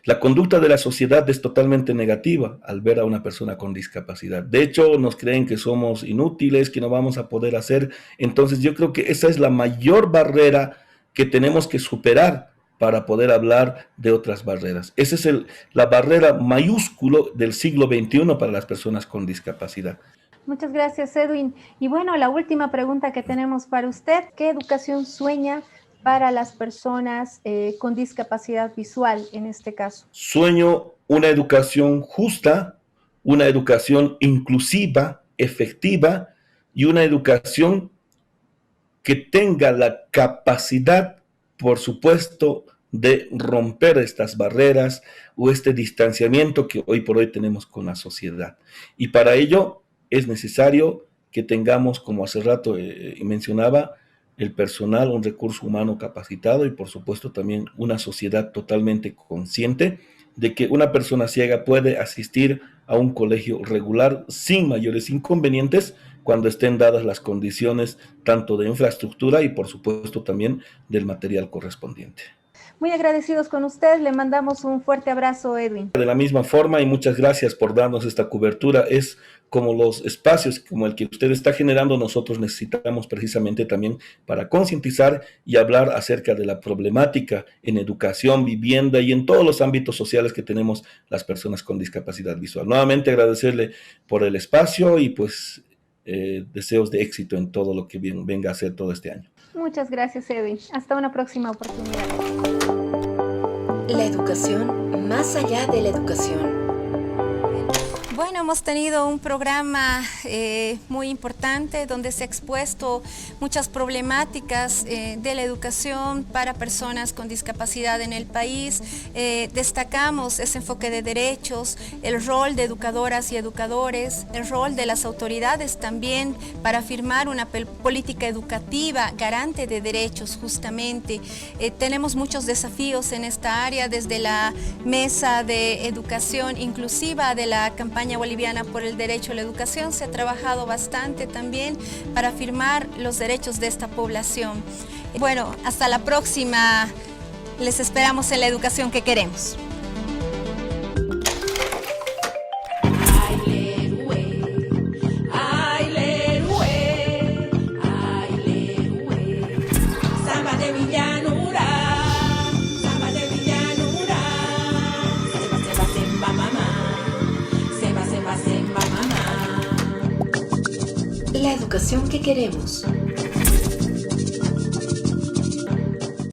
La conducta de la sociedad es totalmente negativa al ver a una persona con discapacidad. De hecho, nos creen que somos inútiles, que no vamos a poder hacer. Entonces, yo creo que esa es la mayor barrera que tenemos que superar para poder hablar de otras barreras. Esa es la barrera mayúscula del siglo XXI para las personas con discapacidad. Muchas gracias, Edwin. Y bueno, la última pregunta que tenemos para usted, ¿qué educación sueña para las personas con discapacidad visual en este caso? Sueño una educación justa, una educación inclusiva, efectiva y una educación que tenga la capacidad, por supuesto, de romper estas barreras o este distanciamiento que hoy por hoy tenemos con la sociedad. Y para ello es necesario que tengamos, como hace rato mencionaba, el personal, un recurso humano capacitado y por supuesto también una sociedad totalmente consciente de que una persona ciega puede asistir a un colegio regular sin mayores inconvenientes cuando estén dadas las condiciones tanto de infraestructura y por supuesto también del material correspondiente. Muy agradecidos con usted, le mandamos un fuerte abrazo, Edwin. De la misma forma y muchas gracias por darnos esta cobertura. Es como los espacios como el que usted está generando, nosotros necesitamos precisamente también para concientizar y hablar acerca de la problemática en educación, vivienda y en todos los ámbitos sociales que tenemos las personas con discapacidad visual. Nuevamente agradecerle por el espacio y pues deseos de éxito en todo lo que venga a hacer todo este año. Muchas gracias, Edwin. Hasta una próxima oportunidad. La educación más allá de la educación. Bueno, hemos tenido un programa muy importante donde se ha expuesto muchas problemáticas de la educación para personas con discapacidad en el país. Destacamos ese enfoque de derechos, el rol de educadoras y educadores, el rol de las autoridades también para afirmar una política educativa garante de derechos justamente. Tenemos muchos desafíos en esta área desde la Mesa de Educación Inclusiva de la campaña boliviana por el derecho a la educación. Se ha trabajado bastante también para afirmar los derechos de esta población. Bueno, hasta la próxima. Les esperamos en la educación que queremos. La educación que queremos.